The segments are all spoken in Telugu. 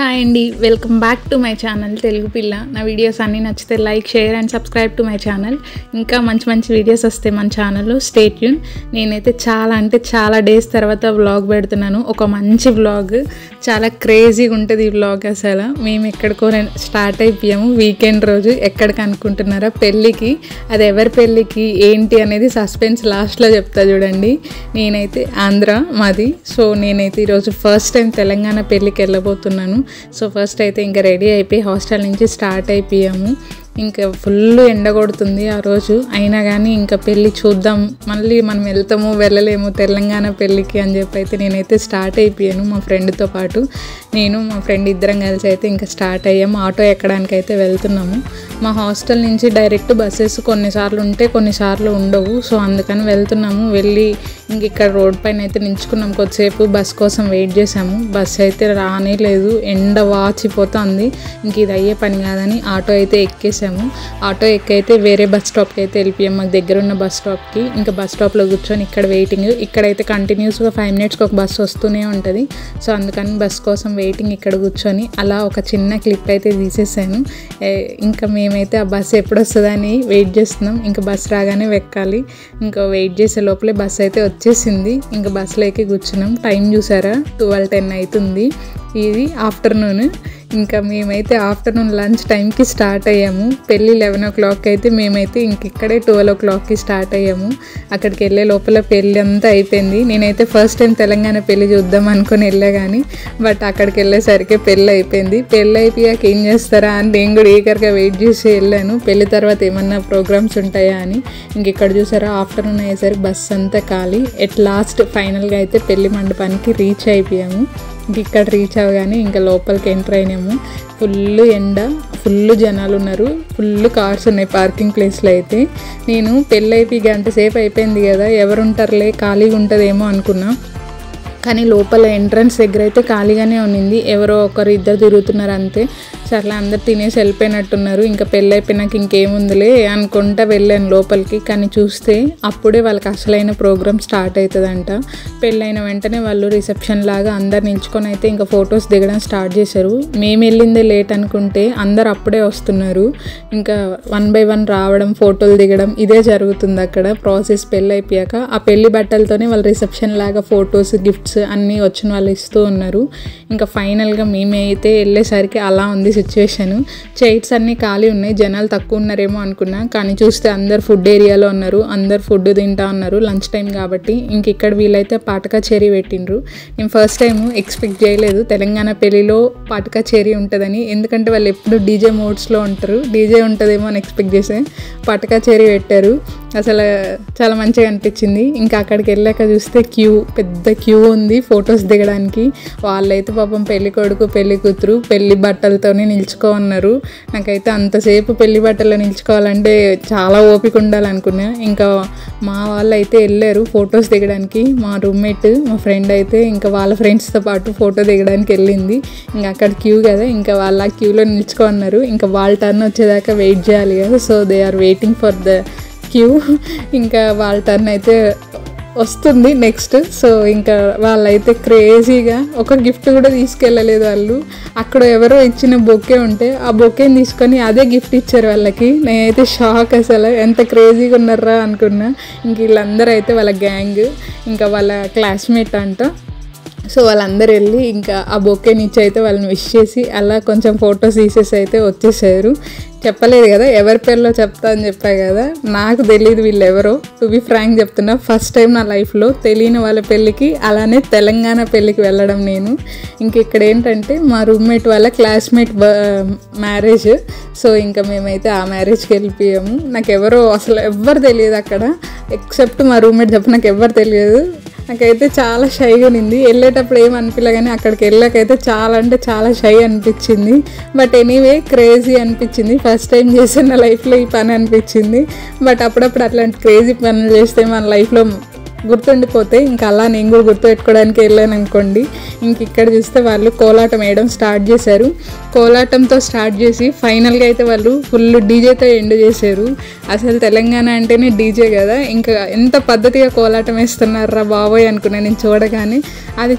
హాయ్ అండి, welcome back to my channel Telugu పిల్ల. నా వీడియోస్ అన్నీ నచ్చితే like, share and subscribe to my channel. ఇంకా మంచి మంచి వీడియోస్ వస్తాయి మన ఛానల్లో, స్టే ట్యూన్. నేనైతే చాలా డేస్ తర్వాత వ్లాగ్ పెడుతున్నాను. ఒక మంచి వ్లాగ్, చాలా క్రేజీగా ఉంటుంది ఈ వ్లాగ్. అసలు మేము ఎక్కడికో స్టార్ట్ అయిపోయాము వీకెండ్ రోజు. ఎక్కడికి అనుకుంటున్నారా? పెళ్ళికి. అది ఎవరి పెళ్ళికి ఏంటి అనేది సస్పెన్స్ లాస్ట్లో చెప్తా చూడండి. నేనైతే ఆంధ్ర మాది. సో నేనైతే ఈరోజు ఫస్ట్ టైం తెలంగాణ పెళ్ళికి వెళ్ళబోతున్నాను. సో ఫస్ట్ అయితే ఇంకా రెడీ అయిపోయి హాస్టల్ నుంచి స్టార్ట్ అయిపోయాము. ఇంకా ఫుల్ ఎండ కొడుతుంది ఆ రోజు. అయినా కానీ ఇంకా పెళ్ళి చూద్దాం, మళ్ళీ మనం వెళ్తాము వెళ్ళలేము తెలంగాణ పెళ్ళికి అని చెప్పి అయితే నేనైతే స్టార్ట్ అయిపోయాను. మా ఫ్రెండ్తో పాటు నేను మా ఫ్రెండ్ ఇద్దరం కలిసి అయితే ఇంకా స్టార్ట్ అయ్యాము. ఆటో ఎక్కడానికి అయితే వెళ్తున్నాము. మా హాస్టల్ నుంచి డైరెక్ట్ బస్సెస్ కొన్నిసార్లు ఉంటే కొన్నిసార్లు ఉండవు. సో అందుకని వెళ్తున్నాము. వెళ్ళి ఇంక ఇక్కడ రోడ్ పైన అయితే నించుకున్నాం. కొద్దిసేపు బస్ కోసం వెయిట్ చేసాము. బస్ అయితే రానే లేదు, ఎండ వాచిపోతుంది. ఇంక ఇది అయ్యే పని కాదని ఆటో అయితే ఎక్కేసాము. ఆటో ఎక్కైతే వేరే బస్ స్టాప్కి అయితే వెళ్ళిపోయాం, మాకు దగ్గర ఉన్న బస్ స్టాప్కి. ఇంకా బస్ స్టాప్లో కూర్చొని ఇక్కడ వెయిటింగ్. ఇక్కడైతే కంటిన్యూస్గా 5 minutesకి ఒక బస్సు వస్తూనే ఉంటుంది. సో అందుకని బస్ కోసం వెయిటింగ్ ఇక్కడ కూర్చొని అలా ఒక చిన్న క్లిప్ అయితే తీసేసాను. ఇంకా మేమైతే ఆ బస్సు ఎప్పుడు వస్తుందని వెయిట్ చేస్తున్నాం. ఇంకా బస్సు రాగానే వెక్కాలి. ఇంకా వెయిట్ చేసే లోపలే బస్సు అయితే వచ్చేసింది. ఇంకా బస్సులో ఎక్కి కూర్చున్నాం. టైం చూసారా, 12:10 అవుతుంది. ఇది ఆఫ్టర్నూన్. ఇంకా మేమైతే ఆఫ్టర్నూన్ లంచ్ టైంకి స్టార్ట్ అయ్యాము. పెళ్ళి 11 o'clock అయితే మేమైతే ఇంక ఇక్కడే 12 o'clockకి స్టార్ట్ అయ్యాము. అక్కడికి వెళ్ళే లోపల పెళ్ళి అంతా అయిపోయింది. నేనైతే ఫస్ట్ టైం తెలంగాణ పెళ్ళి చూద్దాం అనుకుని వెళ్ళా కానీ బట్ అక్కడికి వెళ్ళేసరికి పెళ్ళి అయిపోయింది. పెళ్ళి అయిపోయాక ఏం చేస్తారా అని నేను కూడా ఈగర్గా వెయిట్ చేసి వెళ్ళాను. పెళ్ళి తర్వాత ఏమన్నా ప్రోగ్రామ్స్ ఉంటాయా అని. ఇంక ఇక్కడ చూసారా, ఆఫ్టర్నూన్ అయ్యేసరికి బస్ అంతా ఖాళీ. ఎట్ లాస్ట్ ఫైనల్గా అయితే పెళ్లి మండపానికి రీచ్ అయిపోయాము. ఇక్కడ రీచ్ అవ్వగానే ఇంకా లోపలికి ఎంటర్ అయినాము. ఫుల్ ఎండ, ఫుల్ జనాలు ఉన్నారు, ఫుల్ కార్స్ ఉన్నాయి పార్కింగ్ ప్లేస్లో అయితే. నేను పెళ్ళి అయిపోయి గంట సేపు అయిపోయింది కదా, ఎవరు ఉంటారులే ఖాళీగా ఉంటుందేమో అనుకున్నా. కానీ లోపల ఎంట్రన్స్ దగ్గర అయితే ఖాళీగానే ఉన్నింది. ఎవరో ఒకరు ఇద్దరు తిరుగుతున్నారు అంతే. సర్లే అందరు తినేసి వెళ్ళిపోయినట్టున్నారు. ఇంకా పెళ్ళి అయిపోయినాక ఇంకేముందిలే అనుకుంటా వెళ్ళాను లోపలికి. కానీ చూస్తే అప్పుడే వాళ్ళకి అసలైన ప్రోగ్రామ్ స్టార్ట్ అవుతుందంట. పెళ్ళైన వెంటనే వాళ్ళు రిసెప్షన్ లాగా అందరు నిల్చుకొని అయితే ఇంకా ఫొటోస్ దిగడం స్టార్ట్ చేశారు. మేము వెళ్ళిందే లేట్ అనుకుంటే అందరు అప్పుడే వస్తున్నారు. ఇంకా 1 by 1 రావడం, ఫోటోలు దిగడం ఇదే జరుగుతుంది అక్కడ ప్రాసెస్. పెళ్ళి అయిపోయాక ఆ పెళ్లి బట్టలతోనే వాళ్ళు రిసెప్షన్ లాగా ఫొటోస్, గిఫ్ట్స్ అన్నీ వచ్చిన వాళ్ళు ఇస్తూ ఉన్నారు. ఇంకా ఫైనల్గా మేమైతే వెళ్ళేసరికి అలా ఉంది సిచ్యువేషన్. చైర్స్ అన్నీ ఖాళీ ఉన్నాయి, జనాలు తక్కువ ఉన్నారేమో అనుకున్నా. కానీ చూస్తే అందరు ఫుడ్ ఏరియాలో ఉన్నారు, అందరు ఫుడ్ తింటా ఉన్నారు లంచ్ టైం కాబట్టి. ఇంక ఇక్కడ వీళ్ళైతే పాటకా చెరీ పెట్టిండ్రు. నేను ఫస్ట్ టైం ఎక్స్పెక్ట్ చేయలేదు తెలంగాణ పెళ్ళిలో పాటకా చెరీ ఉంటుందని. ఎందుకంటే వాళ్ళు ఎప్పుడు డీజే మోడ్స్లో ఉంటారు, డీజే ఉంటుందేమో అని ఎక్స్పెక్ట్ చేసే పాటకా చెరీ పెట్టారు. అసలు చాలా మంచిగా అనిపించింది. ఇంకా అక్కడికి వెళ్ళాక చూస్తే పెద్ద క్యూ ఉంది ఫొటోస్ దిగడానికి. వాళ్ళైతే పాపం పెళ్లి కొడుకు పెళ్లి కూతురు పెళ్లి బట్టలతోనే నిల్చుకో ఉన్నారు. నాకైతే అంతసేపు పెళ్లి బట్టల్లో నిల్చుకోవాలంటే చాలా ఓపిక ఉండాలనుకున్నా. ఇంకా మా వాళ్ళు అయితే వెళ్ళారు ఫొటోస్ దిగడానికి. మా రూమ్మేట్, మా ఫ్రెండ్ అయితే ఇంకా వాళ్ళ ఫ్రెండ్స్తో పాటు ఫోటో దిగడానికి వెళ్ళింది. ఇంకా అక్కడ క్యూ కదా, ఇంకా వాళ్ళ క్యూలో నిల్చుకో ఉన్నారు. ఇంకా వాళ్ళ టర్న్ వచ్చేదాకా వెయిట్ చేయాలి కదా. So they are waiting for the queue. ఇంకా వాళ్ళ టర్న్ అయితే వస్తుంది నెక్స్ట్. సో ఇంకా వాళ్ళైతే క్రేజీగా ఒక గిఫ్ట్ కూడా తీసుకెళ్ళలేదు వాళ్ళు. అక్కడ ఎవరో ఇచ్చిన బొకే ఉంటే ఆ బొకేని తీసుకొని అదే గిఫ్ట్ ఇచ్చారు వాళ్ళకి. నేనైతే షాక్, అసలు ఎంత క్రేజీగా ఉన్నారా అనుకున్నా. ఇంక వీళ్ళందరూ అయితే వాళ్ళ గ్యాంగ్, ఇంకా వాళ్ళ క్లాస్మేట్ అంట. సో వాళ్ళందరూ వెళ్ళి ఇంకా ఆ బొకేని ఇచ్చి అయితే వాళ్ళని విష్ చేసి అలా కొంచెం ఫొటోస్ తీసేసి అయితే వచ్చేసారు. చెప్పలేదు కదా ఎవరి పేరులో చెప్తా అని చెప్పా కదా, నాకు తెలియదు వీళ్ళు ఎవరో. టు బి ఫ్రాంక్ చెప్తున్నా, ఫస్ట్ టైం నా లైఫ్లో తెలియని వాళ్ళ పెళ్ళికి, అలానే తెలంగాణ పెళ్ళికి వెళ్ళడం నేను. ఇంక ఇక్కడ ఏంటంటే మా రూమ్మేట్ వాళ్ళ క్లాస్మేట్ మ్యారేజ్. సో ఇంకా మేమైతే ఆ మ్యారేజ్కి వెళ్ళిపోయాము. నాకు ఎవరో అసలు ఎవ్వరు తెలియదు అక్కడ, ఎక్సెప్ట్ మా రూమ్మేట్ తప్ప నాకు ఎవ్వరు తెలియదు. నాకైతే చాలా షైగా ఉంది. వెళ్ళేటప్పుడు ఏం అనిపించలే కానీ అక్కడికి వెళ్ళాకైతే చాలా అంటే చాలా షై అనిపించింది. బట్ ఎనీవే క్రేజీ అనిపించింది. ఫస్ట్ టైం చేసిన నా లైఫ్లో ఈ పని అనిపించింది. బట్ అప్పుడప్పుడు అట్లాంటి క్రేజీ పనులు చేస్తే మన లైఫ్లో గుర్తుండిపోతే ఇంకా అలా నేను కూడా గుర్తుపెట్టుకోవడానికి వెళ్ళాను అనుకోండి. ఇంక ఇక్కడ చూస్తే వాళ్ళు కోలాటం వేయడం స్టార్ట్ చేశారు. కోలాటంతో స్టార్ట్ చేసి ఫైనల్గా అయితే వాళ్ళు ఫుల్ డీజేతో ఎండ్ చేశారు. అసలు తెలంగాణ అంటేనే డీజే కదా, ఇంకా ఎంత పద్ధతిగా కోలాటం వేస్తున్నారా బాబోయ్ అనుకున్నాను నేను చూడగానే. అది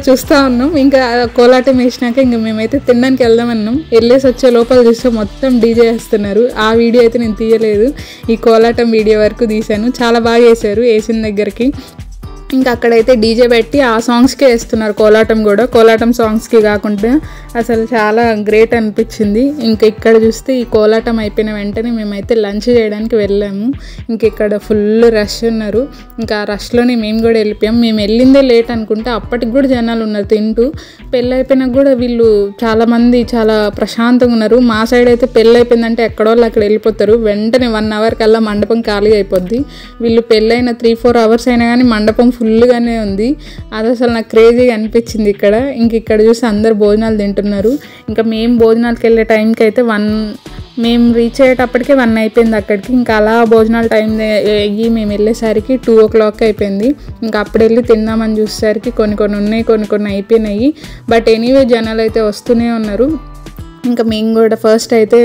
చూస్తూ ఉన్నాం. ఇంకా కోలాటం వేసినాక ఇంకా మేమైతే తినడానికి వెళ్దామన్నాం. వెళ్ళేసి వచ్చే లోపల చూస్తే మొత్తం డీజే వేస్తున్నారు. ఆ వీడియో అయితే నేను తీయలేదు, ఈ కోలాటం వీడియో వరకు తీశాను. చాలా బాగా వేశారు వేసిన దగ్గరికి. ఇంకా అక్కడైతే డీజే పెట్టి ఆ సాంగ్స్కే వేస్తున్నారు కోలాటం కూడా, కోలాటం సాంగ్స్కి కాకుండా. అసలు చాలా గ్రేట్ అనిపించింది. ఇంకా ఇక్కడ చూస్తే ఈ కోలాటం అయిపోయిన వెంటనే మేమైతే లంచ్ చేయడానికి వెళ్ళాము. ఇంక ఇక్కడ ఫుల్ రష్ ఉన్నారు. ఇంకా ఆ రష్లోనే మేము కూడా వెళ్ళిపోయాం. మేము వెళ్ళిందే లేట్ అనుకుంటే అప్పటికి కూడా జనాలు ఉన్నారు తింటూ. పెళ్ళి అయిపోయినాక కూడా వీళ్ళు చాలామంది చాలా ప్రశాంతంగా ఉన్నారు. మా సైడ్ అయితే పెళ్ళి అయిపోయిందంటే ఎక్కడోళ్ళు అక్కడ వెళ్ళిపోతారు, వెంటనే 1 అవర్ కల్లా మండపం ఖాళీ అయిపోద్ది. వీళ్ళు పెళ్ళైన 3-4 అవర్స్ అయినా కానీ మండపం ఫుల్గానే ఉంది. అది అసలు నాకు క్రేజీగా అనిపించింది ఇక్కడ. ఇంక ఇక్కడ చూసి అందరు భోజనాలు తింటున్నారు. ఇంకా మేము భోజనాలకు వెళ్ళే టైంకి అయితే మేము రీచ్ అయ్యేటప్పటికే 1 అయిపోయింది అక్కడికి. ఇంకా అలా భోజనాల టైం అయ్యి మేము వెళ్ళేసరికి 2 o'clock అయిపోయింది. ఇంకా అప్పుడు వెళ్ళి తిందామని చూసేసరికి కొన్ని ఉన్నాయి, కొన్ని అయిపోయినాయి. బట్ ఎనీవే జనాలు అయితే వస్తూనే ఉన్నారు. ఇంకా మేము కూడా ఫస్ట్ అయితే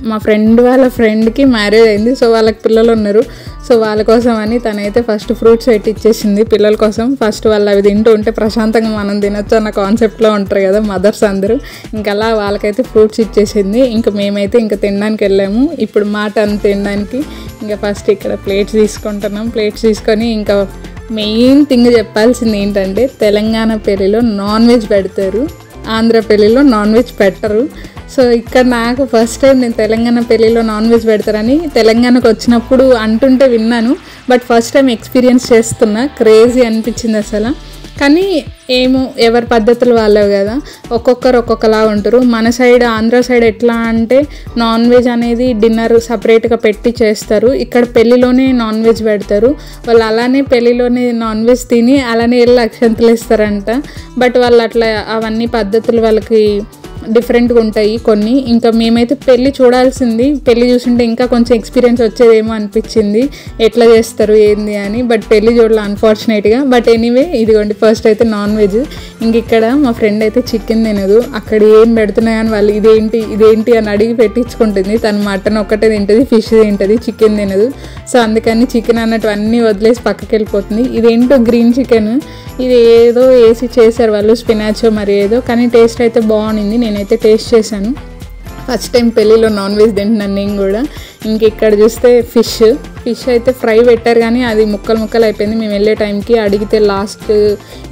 మా ఫ్రెండ్ వాళ్ళ ఫ్రెండ్కి మ్యారేజ్ అయింది, సో వాళ్ళకి పిల్లలు ఉన్నారు. సో వాళ్ళ కోసం అని తనైతే ఫస్ట్ ఫ్రూట్స్ పెట్టి ఇచ్చేసింది పిల్లల కోసం. ఫస్ట్ వాళ్ళు అవి తింటూ ఉంటే ప్రశాంతంగా మనం తినొచ్చు అన్న కాన్సెప్ట్లో ఉంటారు కదా మదర్స్ అందరూ. ఇంకా అలా వాళ్ళకైతే ఫ్రూట్స్ ఇచ్చేసింది. ఇంకా మేమైతే ఇంకా తినడానికి వెళ్ళాము. ఇప్పుడు మటన్ తినడానికి ఇంకా ఫస్ట్ ఇక్కడ ప్లేట్స్ తీసుకుంటున్నాం. ప్లేట్స్ తీసుకొని ఇంకా మెయిన్ థింగ్ చెప్పాల్సింది ఏంటంటే తెలంగాణ పెళ్ళిలో నాన్ వెజ్ పెడతారు, ఆంధ్ర పెళ్ళిలో నాన్ వెజ్ పెట్టరు. సో ఇక్కడ నాకు ఫస్ట్ టైం నేను తెలంగాణ పెళ్ళిలో నాన్ వెజ్ పెడతారని తెలంగాణకు వచ్చినప్పుడు అంటుంటే విన్నాను, బట్ ఫస్ట్ టైం ఎక్స్పీరియన్స్ చేస్తున్నా. క్రేజీ అనిపించింది అసలు. కానీ ఏమో ఎవరి పద్ధతులు వాళ్ళవి కదా, ఒక్కొక్కరు ఒక్కొక్కలా ఉంటారు. మన సైడ్ ఆంధ్ర సైడ్ ఎట్లా అంటే నాన్ వెజ్ అనేది డిన్నర్ సపరేట్గా పెట్టి చేస్తారు. ఇక్కడ పెళ్ళిలోనే నాన్ వెజ్ పెడతారు. వాళ్ళు అలానే పెళ్ళిలోనే నాన్ వెజ్ తిని అలానే వెళ్ళి అక్షంతలు ఇస్తారంట. బట్ వాళ్ళు అట్లా అవన్నీ పద్ధతులు వాళ్ళకి డిఫరెంట్గా ఉంటాయి కొన్ని. ఇంకా మేమైతే పెళ్ళి చూడాల్సింది, పెళ్ళి చూసింటే ఇంకా కొంచెం ఎక్స్పీరియన్స్ వచ్చేదేమో అనిపించింది ఎట్లా చేస్తారు ఏంది అని. బట్ పెళ్ళి చూడాలి అన్ఫార్చునేట్గా. బట్ ఎనీవే ఇదిగోండి ఫస్ట్ అయితే నాన్ వెజ్. ఇంక ఇక్కడ మా ఫ్రెండ్ అయితే చికెన్ తినదు. అక్కడ ఏం పెడుతున్నాయని వాళ్ళు ఇదేంటి అని అడిగి పెట్టించుకుంటుంది. తను మటన్ ఒక్కటే తింటుంది, ఫిష్ తింటుంది, చికెన్ తినదు. సో అందుకని చికెన్ అన్నట్టు అన్నీ వదిలేసి పక్కకి వెళ్ళిపోతుంది. ఇదేంటో గ్రీన్ చికెన్, ఇది ఏదో వేసి చేశారు వాళ్ళు, స్పినాచో మరి ఏదో, కానీ టేస్ట్ అయితే బాగుంది. నేనైతే టేస్ట్ చేశాను. ఫస్ట్ టైం పెళ్ళిలో నాన్ వెజ్ తింటున్నాను నేను కూడా. ఇంక ఇక్కడ చూస్తే ఫిష్ అయితే ఫ్రై పెట్టారు కానీ అది ముక్కలు అయిపోయింది. మేము వెళ్ళే టైంకి అడిగితే లాస్ట్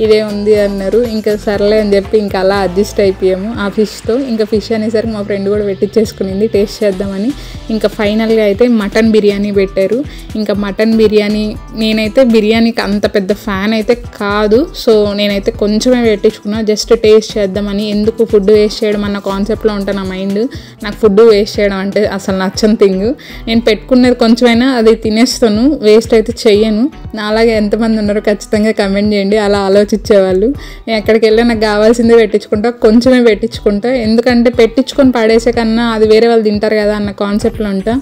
ఇదే ఉంది అన్నారు. ఇంకా సర్లే అని చెప్పి ఇంకా అలా అడ్జస్ట్ అయిపోయాము ఆ ఫిష్తో. ఇంకా ఫిష్ అనేసరికి మా ఫ్రెండ్ కూడా పెట్టించేసుకునింది టేస్ట్ చేద్దామని. ఇంకా ఫైనల్గా అయితే మటన్ బిర్యానీ పెట్టారు. ఇంకా మటన్ బిర్యానీ, నేనైతే బిర్యానీకి అంత పెద్ద ఫ్యాన్ అయితే కాదు, సో నేనైతే కొంచెమే పెట్టించుకున్నా జస్ట్ టేస్ట్ చేద్దామని. ఎందుకు ఫుడ్ వేస్ట్ చేయడం అన్న కాన్సెప్ట్లో ఉంటాను నా మైండ్. నాకు ఫుడ్ వేస్ట్ చేయడం అంటే అసలు నచ్చని థింగ్. నేను పెట్టుకున్నది కొంచెమైనా అది తినేస్తాను, వేస్ట్ అయితే చెయ్యను. నాలాగే ఎంతమంది ఉన్నారో ఖచ్చితంగా కమెంట్ చేయండి అలా ఆలోచించేవాళ్ళు. నేను ఎక్కడికి వెళ్ళి నాకు కావాల్సిందే పెట్టించుకుంటా, కొంచెమే పెట్టించుకుంటా. ఎందుకంటే పెట్టించుకొని పడేసే కన్నా అది వేరే వాళ్ళు తింటారు కదా అన్న కాన్సెప్ట్లో ఉంటా.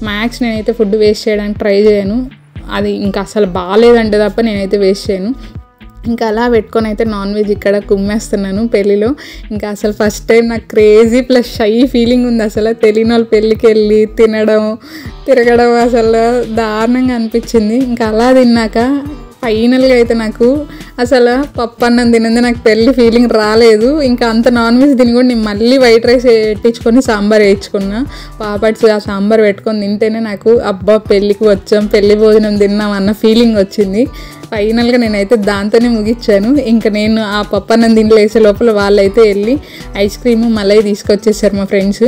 మ్యాక్స్ నేనైతే ఫుడ్ వేస్ట్ చేయడానికి ట్రై చేయను. అది ఇంకా అసలు బాగాలేదంటే తప్ప నేనైతే వేస్ట్ చేయను. ఇంకా అలా పెట్టుకొని అయితే నాన్ వెజ్ ఇక్కడ కుమ్మేస్తున్నాను పెళ్ళిలో. ఇంకా అసలు ఫస్ట్ టైం నాకు క్రేజీ ప్లస్ షై ఫీలింగ్ ఉంది. అసలు తెలియని వాళ్ళు పెళ్ళికి వెళ్ళి తిరగడం అసలు దారుణంగా అనిపించింది. ఇంకా అలా తిన్నాక ఫైనల్గా అయితే నాకు అసలు పప్పు అన్నం తినంది నాకు పెళ్ళి ఫీలింగ్ రాలేదు. ఇంకా అంత నాన్ వెజ్ తిని కూడా నేను మళ్ళీ వైట్ రైస్ పెట్టించుకొని సాంబార్ వేయించుకున్నా. పాపడ్స్ ఆ సాంబార్ పెట్టుకొని తింటేనే నాకు అబ్బా పెళ్ళికి వచ్చాం, పెళ్ళి భోజనం తిన్నాం అన్న ఫీలింగ్ వచ్చింది. ఫైనల్గా నేనైతే దాంతోనే ముగించాను. ఇంకా నేను ఆ పప్పు అన్నం దీంట్లో వేసే లోపల వాళ్ళైతే వెళ్ళి ఐస్ క్రీము మలై తీసుకొచ్చేసారు మా ఫ్రెండ్స్.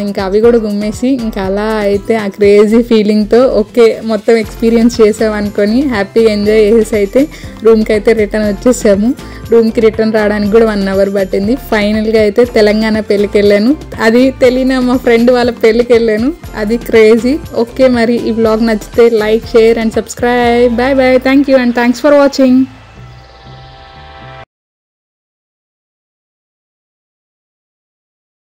ఇంకా అవి కూడా గుమ్మేసి ఇంకా అలా అయితే ఆ క్రేజీ ఫీలింగ్తో ఓకే మొత్తం ఎక్స్పీరియన్స్ చేసాం అనుకొని హ్యాపీగా ఎంజాయ్ చేసి అయితే రూమ్కి అయితే రిటర్న్ వచ్చేసాము. రూమ్కి రిటర్న్ రావడానికి కూడా 1 hour పట్టింది. ఫైనల్గా అయితే తెలంగాణ పెళ్ళికి వెళ్ళాను. అది తెలియని మా ఫ్రెండ్ వాళ్ళ పెళ్ళికి వెళ్ళాను. అది క్రేజీ. ఓకే మరి ఈ వ్లాగ్ నచ్చితే like, share and subscribe. Bye bye. Thank you and thanks for watching.